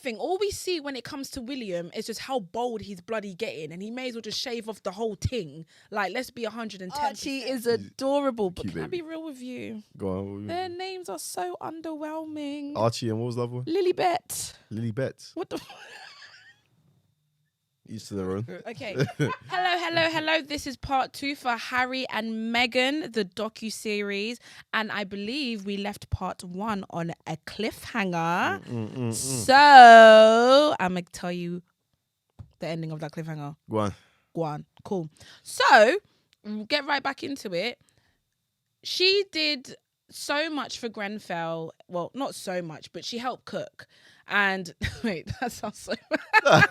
thing. All we see when it comes to William is just how bold he's bloody getting, and he may as well just shave off the whole thing. Like, let's be 110%. Archie is adorable, but can I be real with you? Go on. Their names are so underwhelming. Archie and what was the other one? Lilibet. Lilibet. What the? Each to their own. Okay. Hello. This is part 2 for Harry and Meghan, the docu-series. And I believe we left part 1 on a cliffhanger. So I'm going to tell you the ending of that cliffhanger. Go on. Cool. So get right back into it. She did so much for Grenfell. Well, not so much, but she helped cook. And wait, that sounds so bad.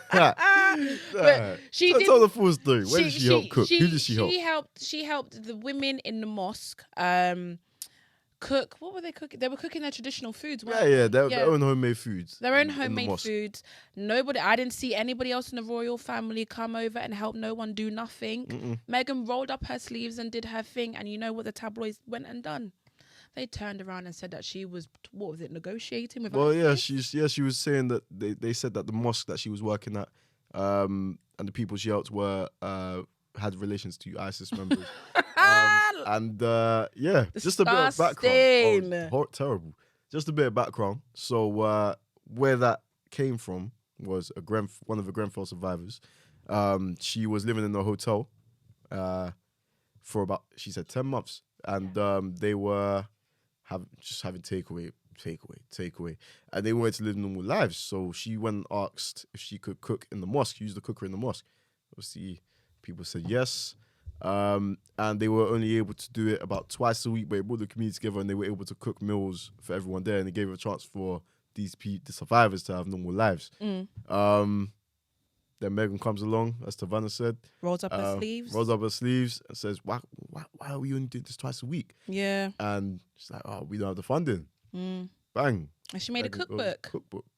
But she did. Tell the full story. Where did she help cook? Who did she help? She helped the women in the mosque cook. What were they cooking? They were cooking their traditional foods. Their own homemade foods. Their own homemade foods. I didn't see anybody else in the royal family come over and help. No one do nothing. Meghan rolled up her sleeves and did her thing. And you know what the tabloids went and done? They turned around and said that she was, negotiating with. Well, yeah, she was saying that they said that the mosque that she was working at, and the people she helped were had relations to ISIS members, just a bit of background. Terrible. Just a bit of background. So where that came from was one of the Grenfell survivors. She was living in a hotel for about, she said, 10 months, and they were having takeaway, and they wanted to live normal lives. So she went and asked if she could cook in the mosque, use the cooker in the mosque. Obviously, people said yes, and they were only able to do it about twice a week. But it brought the community together, and they were able to cook meals for everyone there, and it gave a chance for the survivors to have normal lives. Then Meghan comes along, as Tavanna said. Rolls up her sleeves and says, why are we only doing this twice a week? Yeah. And she's like, we don't have the funding. Bang. And she made a cookbook.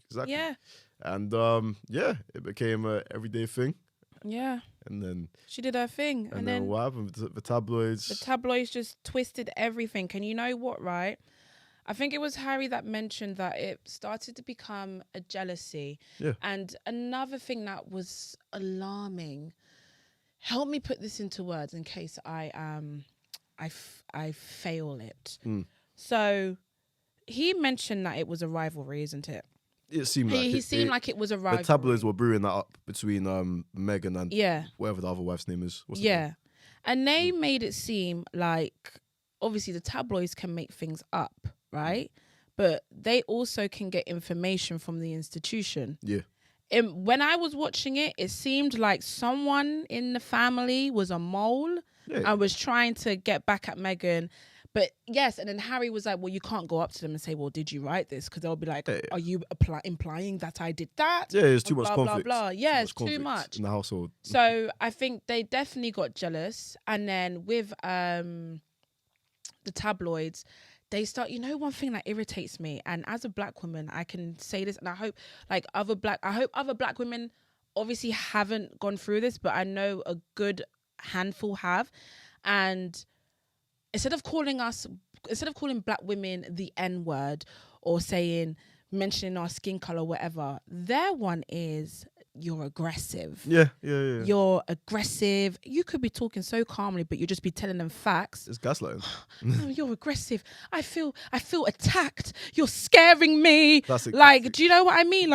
Exactly. Yeah. And it became an everyday thing. Yeah. And then she did her thing. And then what happened? The tabloids. The tabloids just twisted everything. And you know what, right? I think it was Harry that mentioned that it started to become a jealousy. Yeah. And another thing that was alarming, help me put this into words in case I fail it. So he mentioned that it was a rivalry, isn't it? It seemed like he seemed like it was a rivalry. The tabloids were brewing that up between Meghan and whatever the other wife's name is. And they made it seem like obviously the tabloids can make things up, right? But they also can get information from the institution. Yeah. When I was watching it, it seemed like someone in the family was a mole and was trying to get back at Meghan. But yes, and then Harry was like, well, you can't go up to them and say, well, did you write this? Because they'll be like, are you implying that I did that? Yeah, there's too much conflict. Blah, blah. Yeah, it's too much. In the household. So I think they definitely got jealous. And then with the tabloids, they start, one thing that irritates me, and as a black woman, I can say this, and I hope other black women obviously haven't gone through this, but I know a good handful have. And instead of calling black women the N-word or mentioning our skin color, whatever, their one is, you're aggressive. Yeah. You're aggressive. You could be talking so calmly, but you just be telling them facts. It's gaslighting. No, you're aggressive. I feel attacked. You're scaring me. Classic do you know what I mean?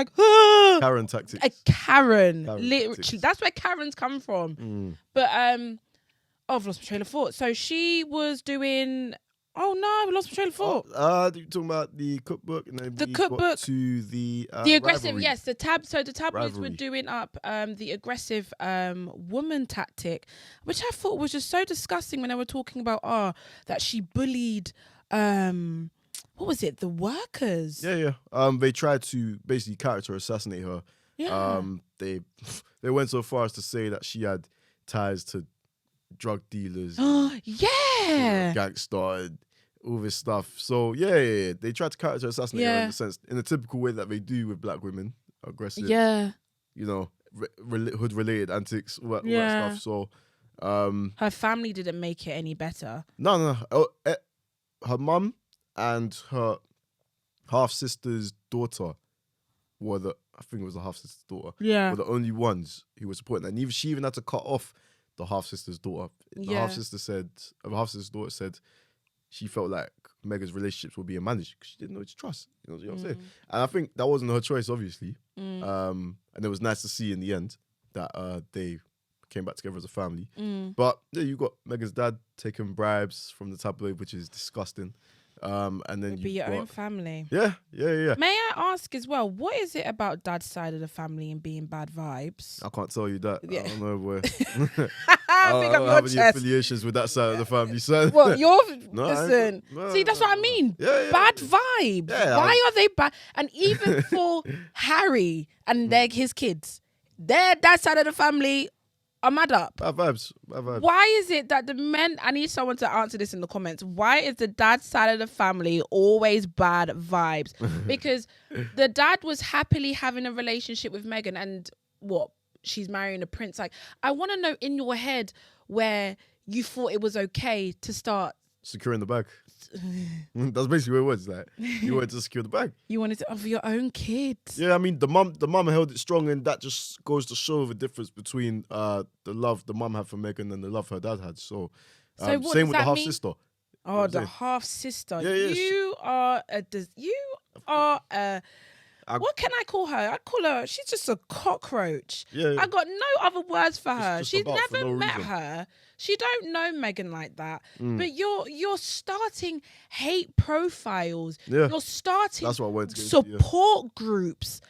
Karen tactics. A Karen. Literally. Tactics. That's where Karens come from. But I've lost my train of thought. So she was doing. Oh no, I lost my train of thought. You're talking about the cookbook, and then the cookbook to the aggressive. rivalry. Yes, the tabloids were doing up the aggressive woman tactic, which I thought was just so disgusting when they were talking about that she bullied what was it, the workers? Yeah. They tried to basically character assassinate her. Yeah. They went so far as to say that she had ties to drug dealers. Yeah. Gangster, all this stuff. So yeah. They tried to character assassinate her in the sense, in a typical way that they do with black women, aggressive. Yeah. Hood related antics, all that stuff. So her family didn't make it any better. No. Her mum and her half sister's daughter were I think it was the half sister's daughter, Yeah. were the only ones who were supporting. And even she even had to cut off the half sister's daughter. The half sister's daughter said she felt like Meghan's relationships were being managed because she didn't know to trust. You know what I'm saying? And I think that wasn't her choice, obviously. And it was nice to see in the end that they came back together as a family. But yeah, you got Meghan's dad taking bribes from the tabloid, which is disgusting. And then Be your own family. Yeah. May I ask as well, what is it about dad's side of the family and being bad vibes? I can't tell you that. Yeah. I don't know where. I don't have any affiliations with that side of the family. So well, listen. See, that's what I mean. Yeah. Bad vibes. Yeah, Why are they bad? And even for Harry and his kids, their dad's side of the family are mad up. Bad vibes. Why is it that the men, I need someone to answer this in the comments, why is the dad's side of the family always bad vibes? Because the dad was happily having a relationship with Meghan and she's marrying a prince. Like, I want to know in your head where you thought it was okay to start securing the bag. That's basically what it was. Like, you wanted to secure the bag. You wanted to offer your own kids. Yeah, I mean the mum held it strong, and that just goes to show the difference between the love the mum had for Meghan and the love her dad had. So same with the half sister. Oh, the half sister. Yeah, you are a what can I call her? I'd call her, she's just a cockroach. Yeah. I got no other words for her. She's never met reason. her. She don't know Meghan like that. But you're starting hate profiles. Yeah. You're starting That's what I wanted to support groups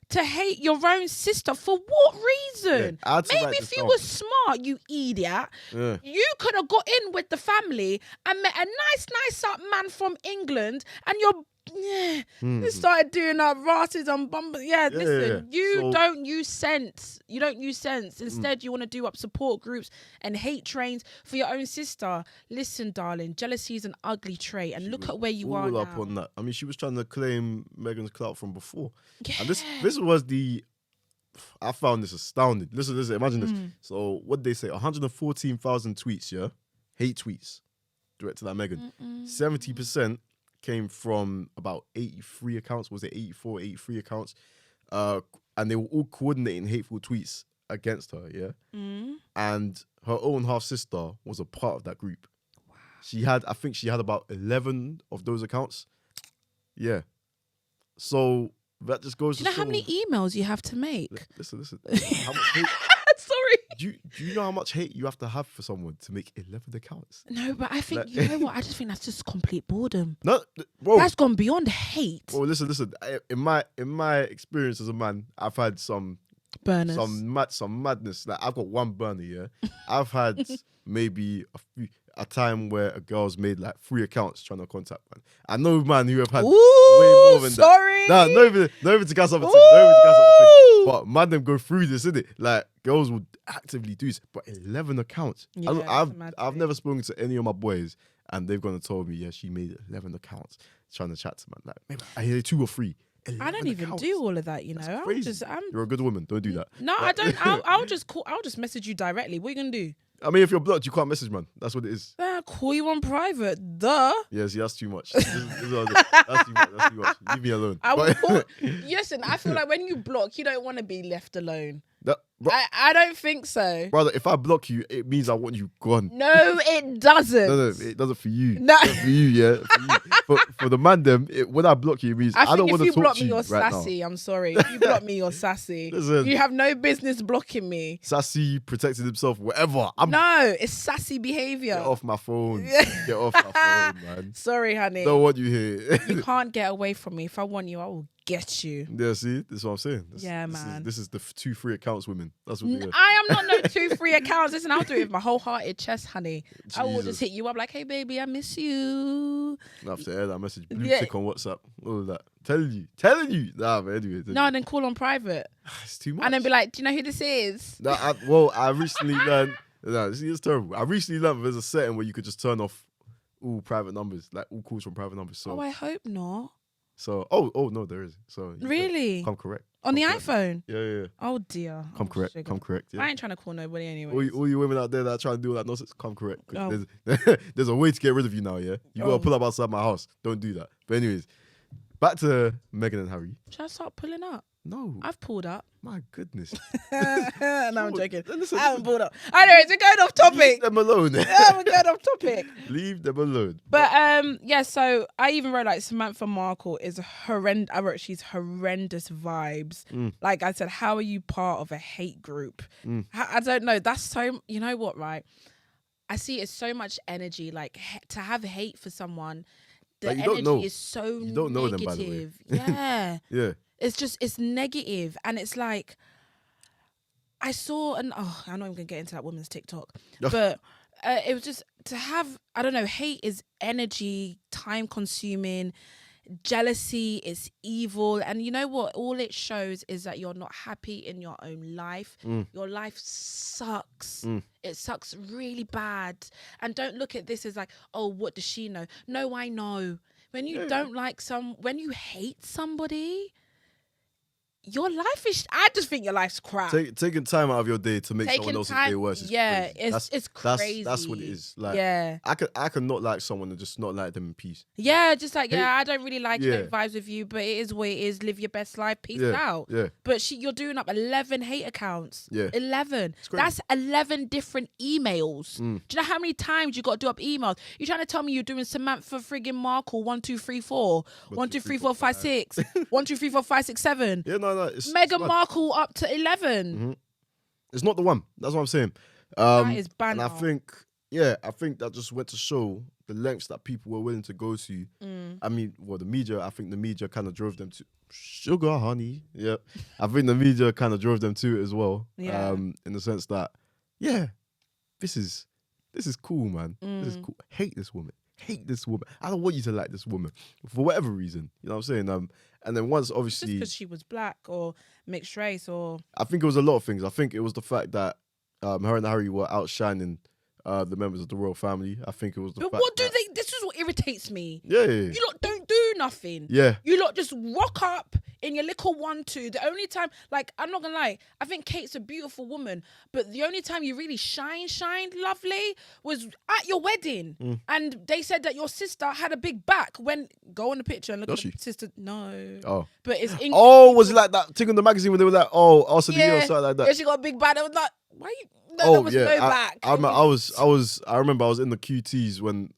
to hate your own sister. For what reason? Yeah, maybe if you were smart, you idiot, you could have got in with the family and met a nice up man from England, and you started doing our rasses and bumpers. Listen, you don't use sense. You don't use sense. Instead, you want to do up support groups and hate trains for your own sister. Listen, darling, jealousy is an ugly trait, and look at where you are now. Up on that. I mean, she was trying to claim Meghan's clout from before, and this was I found this astounding. Listen, imagine this. So what did they say? 114,000 tweets, hate tweets directed at Meghan. 70% came from about 83 accounts. Was it 84, 83 accounts? And they were all coordinating hateful tweets against her, And her own half-sister was a part of that group. Wow. I think she had about 11 of those accounts. Yeah. So that just goes to show... how many emails you have to make? Listen. How much hate... Sorry. Do you know how much hate you have to have for someone to make 11 accounts? No, but I think, you know what? I just think that's just complete boredom. No, bro. That's gone beyond hate. Well, listen. In my experience as a man, I've had some burners, some madness. Like, I've got one burner, I've had maybe a time where a girl's made like 3 accounts trying to contact man. I know man who have had way more than that. Nah, not even to gas up a thing. But man, them go through this, innit? Like, girls would actively do this. But 11 accounts. Yeah, I've never spoken to any of my boys, and they've gone and told me, she made 11 accounts trying to chat to man. Like, maybe I hear 2 or 3. I don't even do all of that, you know. That's crazy. You're a good woman. Don't do that. No, I don't. I'll just message you directly. What are you gonna do? I mean, if you're blocked, you can't message, man. That's what it is. Call you on private. Duh. Yeah, see, that's too much. That's too much. Leave me alone. Listen, I feel like when you block, you don't want to be left alone. That, I don't think so. Brother, if I block you, it means I want you gone. No, it doesn't. No, it doesn't for you. No. For you, yeah. For the man, when I block you, it means I don't want to talk to you right now. If you block me, you're sassy. I'm sorry. If you block me, you're sassy. Listen, you have no business blocking me. Sassy, protected himself, whatever. No, it's sassy behavior. Get off my phone. Get off my phone, man. Sorry, honey. Don't want you here. You can't get away from me. If I want you, I will get you. Yeah, see? This is what I'm saying. Man. This is the 2 free accounts women. That's what they are. I am not no 2 free accounts. Listen, I'll do it with my wholehearted chest, honey. Jesus. I will just hit you up like, hey, baby, I miss you. I have to air that message. Blue tick on WhatsApp. All of that. Telling you. Nah, but anyway. No, and then call on private. It's too much. And then be like, do you know who this is? Nah, I recently learned... No, see, it's terrible. I recently learned there's a setting where you could just turn off all private numbers, like all calls from private numbers. So, I hope not. So, oh no, there is. So really, come correct on the correct. iPhone. Yeah. Oh dear. Come correct. Yeah. I ain't trying to call nobody anyway. All you women out there that are trying to do all that nonsense, come correct. There's a way to get rid of you now. Yeah, you gotta pull up outside my house. Don't do that. But anyways, back to Meghan and Harry. Should I start pulling up? No. I've pulled up. My goodness. No, I'm joking. Listen, I haven't pulled up. Anyways, we're going off topic. Leave them alone. Yeah, we're going off topic. Leave them alone. But yeah, so I even wrote like Samantha Markle is horrendous. I wrote she's horrendous vibes. Like I said, how are you part of a hate group? I don't know. That's so, you know what, right? I see it's so much energy. Like to have hate for someone, the Like, energy is so you don't know them, by the way. negative. Yeah. Yeah. It's negative, and it's like I saw I'm not even gonna get into that woman's TikTok, but it was just to have, I don't know, hate is energy, time consuming, jealousy is evil, and you know what? All it shows is that you're not happy in your own life. Your life sucks. It sucks really bad, and don't look at this as like, oh, what does she know? No, I know. When you don't like when you hate somebody, your life is, I just think your life's crap. Taking time out of your day to make someone else's day worse is crazy. It's crazy. That's what it is. Like, yeah. I can not like someone and just not like them in peace. Yeah, just like, I don't really like you, vibes with you, but it is what it is. Live your best life. Peace out. Yeah. But you're doing up 11 hate accounts. Yeah. 11. That's 11 different emails. Do you know how many times you got to do up emails? You're trying to tell me you're doing Samantha friggin' Markle 1 2 3 4 1 2 3 4 5 6 1 2 3 4 5 6 7. Yeah, no, it's Meghan Markle up to 11. It's not the one. That's what I'm saying. That is banter. And I think that just went to show the lengths that people were willing to go to. I mean, the media, I think the media kind of drove them to sugar, honey. Yeah. I think the media kind of drove them to it as well. Yeah. In the sense that, this is cool, man. This is cool. Hate this woman. I don't want you to like this woman for whatever reason. You know what I'm saying? And then once, obviously, just because she was black or mixed race, or I think it was a lot of things. I think it was the fact that her and Harry were outshining the members of the royal family. I think it was the fact. But what do they? This is what irritates me. Yeah. You lot don't do nothing. Yeah. You lot just rock up in your little 1-2. The only time, like, I'm not gonna lie, I think Kate's a beautiful woman, but the only time you really shined lovely was at your wedding. And they said that your sister had a big back. Go on the picture and look at the sister. No. Oh. But it's was it like that thing in the magazine when they were like, also the year or something like that? Yeah, she got a big back. It was like, why you? No, there was no back. I remember I was in the QTs when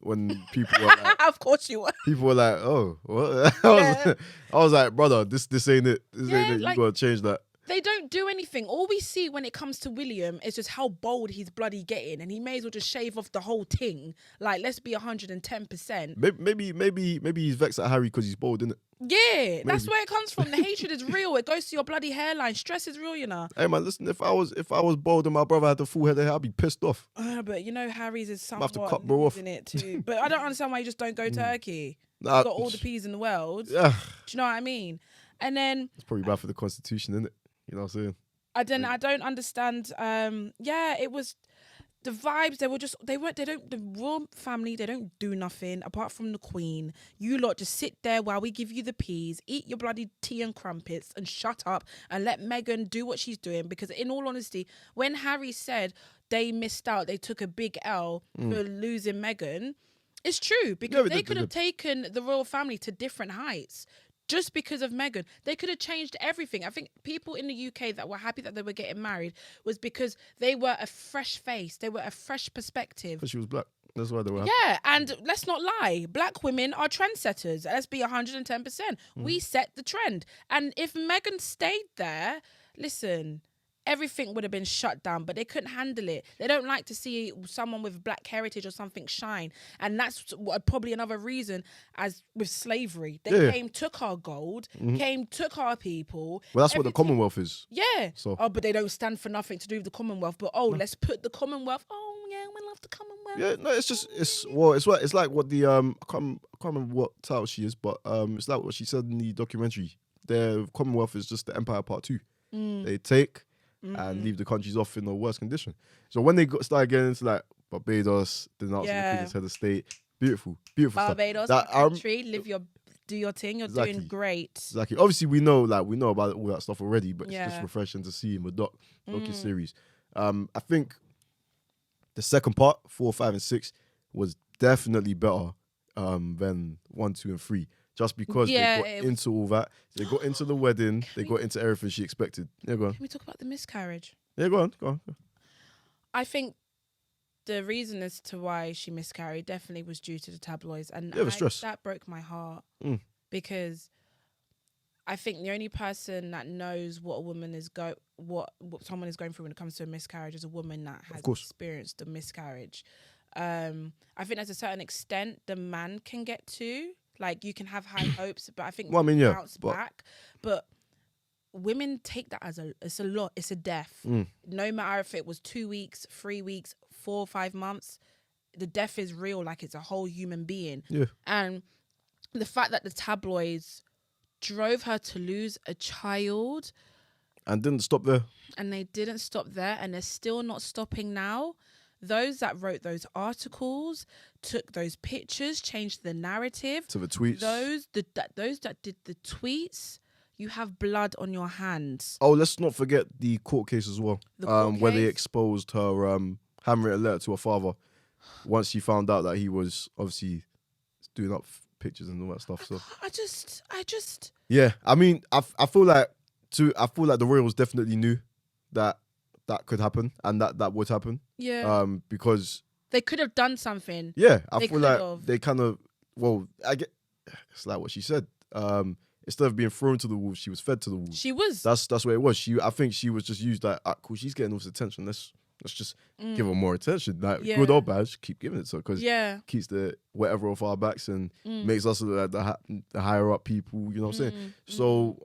people were like, of course you were. People were like, oh, what? I was like, brother, this ain't it. This ain't it. You gotta change that. They don't do anything. All we see when it comes to William is just how bold he's bloody getting, and he may as well just shave off the whole thing. Like, let's be 110%. Maybe he's vexed at Harry because he's bold, isn't it? Yeah, that's where it comes from. The hatred is real. It goes to your bloody hairline. Stress is real, you know. Hey man, listen. If I was bold and my brother had the full head of hair, I'd be pissed off. But you know, Harry's is somewhat have to cut bro off in it too. But I don't understand why you just don't go Turkey. Nah, You've got all the peas in the world. Yeah. Do you know what I mean? And then it's probably bad for the constitution, isn't it? You know what I'm saying? I don't understand. It was the vibes. The royal family, they don't do nothing apart from the Queen. You lot just sit there while we give you the peas, eat your bloody tea and crumpets, and shut up and let Meghan do what she's doing. Because in all honesty, when Harry said they missed out, they took a big L for losing Meghan, it's true, because they could have taken the royal family to different heights. Just because of Meghan, they could have changed everything. I think people in the UK that were happy that they were getting married was because they were a fresh face. They were a fresh perspective. Because she was black. That's why they were happy. Yeah, and let's not lie. Black women are trendsetters. Let's be 110%. We set the trend. And if Meghan stayed there, listen, everything would have been shut down, but they couldn't handle it. They don't like to see someone with black heritage or something shine. And that's probably another reason, as with slavery. They took our gold, took our people. Well, that's what the Commonwealth is. Yeah. So. Oh, but they don't stand for nothing to do with the Commonwealth. But let's put the Commonwealth. Oh, yeah, we love the Commonwealth. Yeah, no, it's like what the I can't remember what title she is, but it's like what she said in the documentary. The Commonwealth is just the Empire Part 2. They take and leave the countries off in the worst condition. So when they started getting into like Barbados, denouncing the Queen's head of state, beautiful Barbados, stuff. country, do your thing. You're doing great. Exactly. Obviously, we know about all that stuff already, but it's just refreshing to see in the docu-series. I think the second part, 4, 5, and 6, was definitely better than 1, 2, and 3. just because they got into all that. They got into the wedding. They got into everything she expected. Yeah, go on. Can we talk about the miscarriage? Yeah, go on. I think the reason as to why she miscarried definitely was due to the tabloids, and the stress. That broke my heart because I think the only person that knows what a woman is what someone is going through when it comes to a miscarriage is a woman that has experienced a miscarriage. I think there's a certain extent the man can get to. Like, you can have high hopes, but I think bounce back. But women take that as it's a lot. It's a death. No matter if it was 2 weeks, 3 weeks, 4 or 5 months, the death is real. Like, it's a whole human being. Yeah. And the fact that the tabloids drove her to lose a child. And didn't stop there. And they didn't stop there. And they're still not stopping now. Those that wrote those articles, took those pictures, changed the narrative. To the tweets. Those that did the tweets, you have blood on your hands. Oh, let's not forget the court case as well. Where they exposed her handwritten letter to her father once she found out that he was obviously doing up pictures and all that stuff. So I just. Yeah, I mean, I feel like the royals definitely knew that could happen and that would happen. Yeah. Because they could have done something. Yeah, I feel like they kind of. Well, it's like what she said. Instead of being thrown to the wolves, she was fed to the wolves. She was. That's what it was. I think she was just used like, cool, she's getting all this attention. Let's just give her more attention. Like, good or bad, just keep giving it to her because keeps the whatever off our backs and makes us like the higher up people. You know what I'm saying? So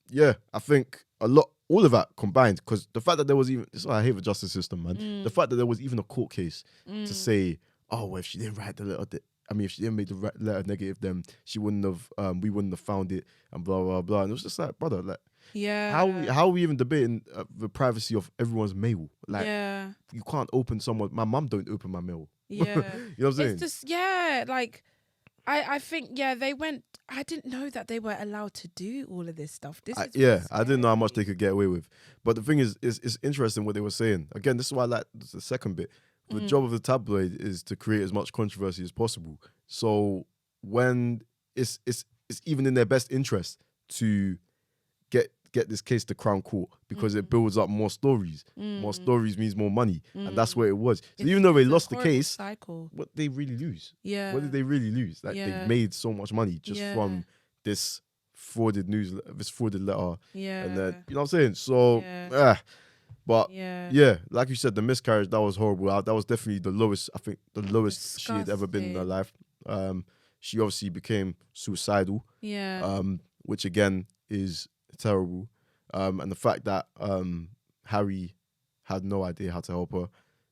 yeah, I think all of that combined, because the fact that there was even, this is why I hate the justice system, man. The fact that there was even a court case to say, oh, well, if she didn't write the letter, if she didn't make the letter negative, then she wouldn't have, we wouldn't have found it, and blah blah blah. And it was just like, brother, like, how are we even debating the privacy of everyone's mail? Like, you can't open someone. My mum don't open my mail. Yeah, you know what I'm saying? It's just like, I think they went. I didn't know that they were allowed to do all of this stuff. I didn't know how much they could get away with. But the thing is, it's interesting what they were saying. Again, this is why I like the second bit. The job of the tabloid is to create as much controversy as possible. So when it's even in their best interest to get this case to Crown Court because it builds up more stories. More stories means more money. And that's what it was. So even though they lost the case, what they really lose? Yeah. What did they really lose? Like, they made so much money just from this frauded letter. Yeah. And then, you know what I'm saying? So, but like you said, the miscarriage, that was horrible. That was definitely the lowest she had ever been in her life. She obviously became suicidal. Yeah. Which again is terrible. And the fact that Harry had no idea how to help her,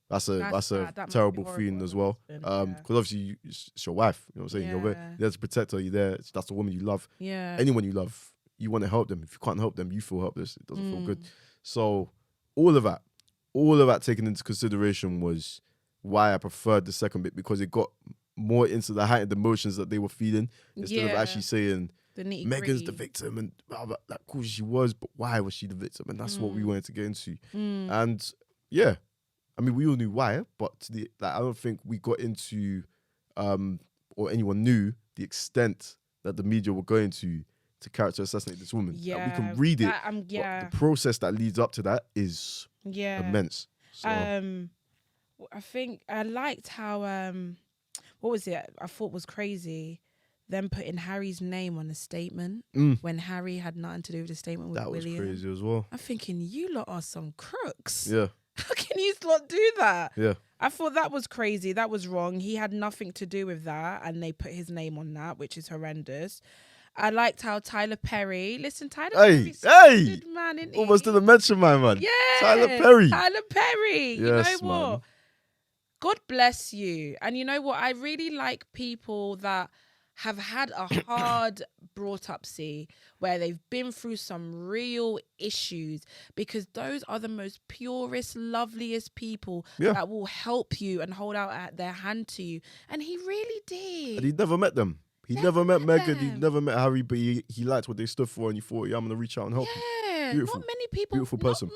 that's a terrible feeling as well. Because obviously it's your wife, you know what I'm saying? You're there to protect her, you're there, that's the woman you love. Yeah. Anyone you love, you want to help them. If you can't help them, you feel helpless. It doesn't feel good. So all of that taken into consideration was why I preferred the second bit, because it got more into the heightened emotions that they were feeling instead of actually saying Meghan's the victim and like, cool, she was, but why was she the victim? And that's what we wanted to get into. And yeah, I mean, we all knew why, but I don't think we got into or anyone knew the extent that the media were going to character assassinate this woman. Yeah, like, we can read it. But the process that leads up to that is immense. So. I think I liked how what was it? I thought was crazy. Them putting Harry's name on the statement when Harry had nothing to do with the statement with William. That was crazy as well. I'm thinking, you lot are some crooks. Yeah. How can you lot do that? Yeah. I thought that was crazy. That was wrong. He had nothing to do with that, and they put his name on that, which is horrendous. I liked how Tyler Perry. Listen, Tyler Perry's a good man, isn't he? Almost didn't mention my man. Yeah. Tyler Perry. Yes, you know what? Man. God bless you. And you know what? I really like people that have had a hard brought up where they've been through some real issues, because those are the most purest, loveliest people that will help you and hold out at their hand to you. And he really did. And he never met them. He never met Meghan. He never met Harry, but he liked what they stood for, and he thought, I'm going to reach out and help you. Beautiful. Not many people. Beautiful person.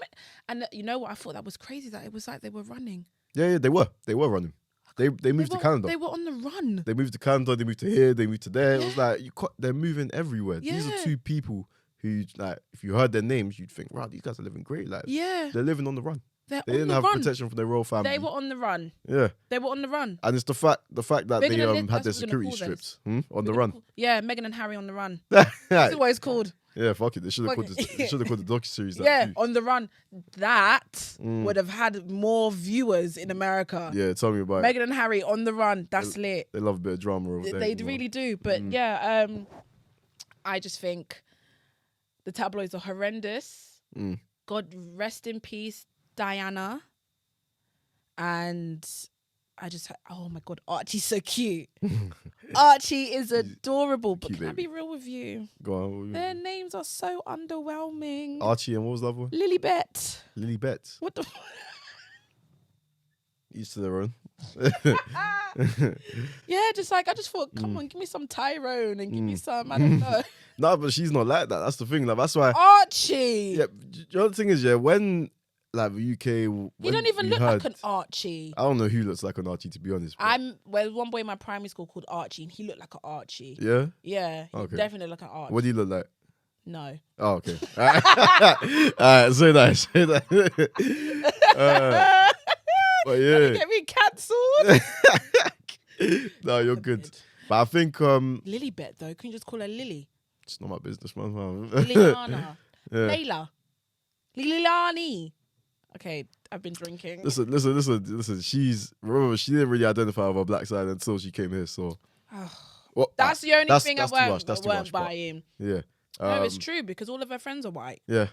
And you know what? I thought that was crazy that it was like they were running. Yeah, they were. They were running. I They moved to Canada. They were on the run. They moved to Canada. They moved to here. They moved to there. It was like they're moving everywhere. Yeah. These are two people who, like, if you heard their names, you'd think, wow, these guys are living great lives. Yeah. They're living on the run. They didn't have protection from their royal family. They were on the run. Yeah. They were on the run. And it's the fact that they had their security strips on the run. Yeah, Meghan and Harry on the run. That's what it's called. Yeah, fuck it. They should have called the docu-series that. Yeah, on the run. That would have had more viewers in America. Yeah, tell me about it. Meghan and Harry on the run. That's lit. They love a bit of drama over there. They really do. But yeah, I just think the tabloids are horrendous. God rest in peace, Diana. And I just, oh my God, Archie's so cute. Archie is adorable. But can I be real with you? Go on. Their names are so underwhelming. Archie and what was the other one? Lilibet. Lilibet. What the? Each to their own. Yeah, I just thought, come on, give me some Tyrone and give me some, I don't know. No, but she's not like that. That's the thing. Like, that's why. Archie. Yeah, you know the thing is, yeah, when like the UK, you don't even look like an Archie. I don't know who looks like an Archie, to be honest. Well, one boy in my primary school called Archie, and he looked like an Archie. Yeah. Yeah. He definitely looked like an Archie. What do you look like? No. Oh, okay. All right, say that. But yeah. Get me cancelled. No, you're good. But I think Lilibet though, can you just call her Lily? It's not my business, man. Liliana. Yeah. Layla. Lilani. Okay, I've been drinking. Listen. She didn't really identify with her black side until she came here. So, that's the only thing I weren't but, buying. Yeah. No, it's true because all of her friends are white. Yeah.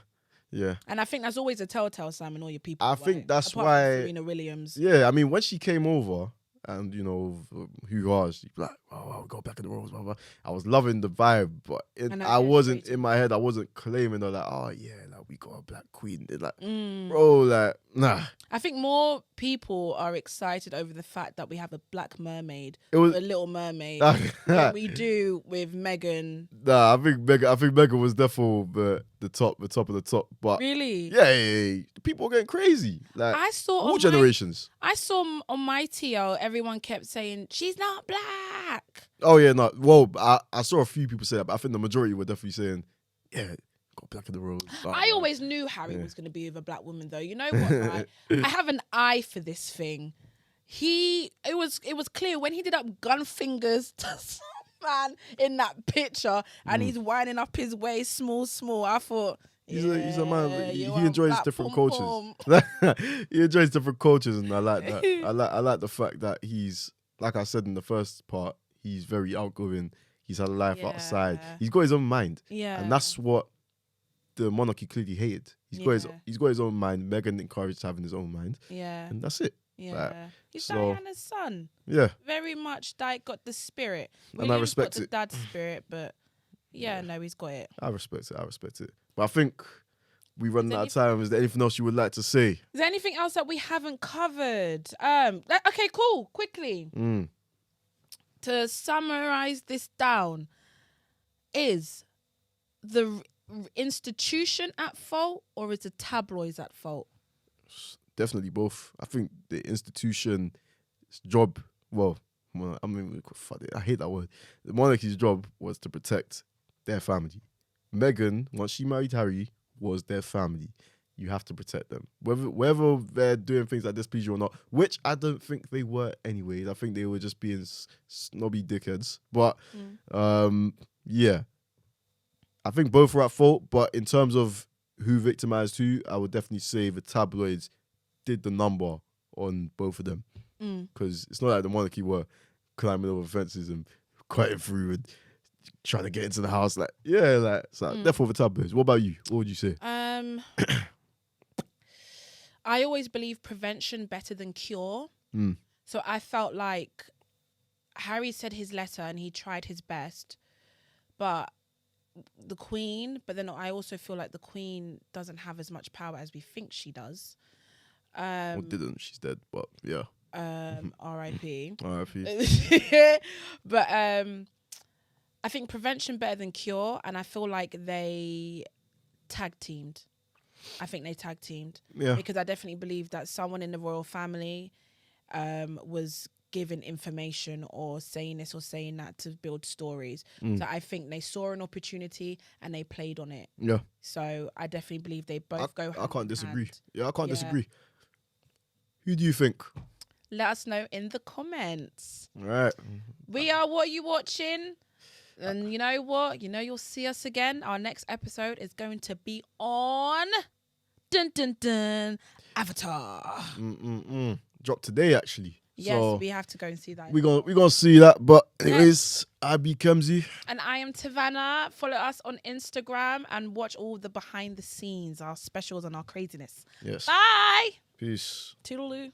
Yeah. And I think that's always a telltale sign when all your people. I are think white, that's apart why. from Serena Williams. Yeah, I mean, when she came over, and who was she? Like, I'll go back in the roles. Blah, blah. I was loving the vibe, but I wasn't in my head. I wasn't claiming her like, oh yeah, like we got a black queen. Like, bro, like, nah. I think more people are excited over the fact that we have a black mermaid, a Little Mermaid, than we do with Meghan. Nah, I think Meghan was definitely the top of the top. But really, yeah, people are getting crazy. Like, I saw all generations. I saw on my TL, everyone kept saying she's not black. Oh yeah, no. Well, I saw a few people say that, but I think the majority were definitely saying, yeah, got black in the role. I always knew Harry was going to be with a black woman, though. You know what? Right? I have an eye for this thing. It was clear when he did up gun fingers to some man in that picture, and he's winding up his waist, small. I thought. He's a man. He enjoys different cultures. He enjoys different cultures, and I like that. I like the fact that he's, like I said in the first part, he's very outgoing. He's had a life outside. He's got his own mind. Yeah, and that's what the monarchy clearly hated. He's got his own mind. Meghan encouraged having his own mind. Yeah, and that's it. Yeah, he's Diana's son. Yeah, very much got the spirit. And I respect it. The dad's spirit, but no, he's got it. I respect it. But I think we run out of time. Is there anything else you would like to say? Is there anything else that we haven't covered? Okay, cool. Quickly. To summarize this down, is the institution at fault or is the tabloids at fault? Definitely both. I think the institution's job, I mean, I hate that word. The monarchy's job was to protect their family. Meghan, once she married Harry, was their family. You have to protect them. Whether they're doing things like displease you or not, which I don't think they were anyways. I think they were just being snobby dickheads. But, yeah. I think both were at fault, but in terms of who victimized who, I would definitely say the tabloids did the number on both of them. Because it's not like the monarchy were climbing over fences and cutting through and trying to get into the house. Therefore the tabloids. What about you? What would you say? I always believe prevention better than cure. So I felt like Harry said his letter and he tried his best, but then I also feel like the Queen doesn't have as much power as we think she does. Didn't. She's dead, but yeah. R.I.P. R.I.P. But I think prevention better than cure, and I feel like they tag teamed. Yeah. Because I definitely believe that someone in the royal family was giving information or saying this or saying that to build stories. So I think they saw an opportunity and they played on it. Yeah. So I definitely believe they both go hand I can't in disagree. hand. Yeah, I can't disagree. Who do you think? Let us know in the comments. All right. We are What You Watching. And you know what? You know you'll see us again. Our next episode is going to be on dun dun dun Avatar. Drop today actually. Yes, so we have to go and see that. We're gonna see that. But anyways, I be Kemzy. And I am TVNA. Follow us on Instagram and watch all the behind the scenes, our specials and our craziness. Yes. Bye. Peace. Toodaloo.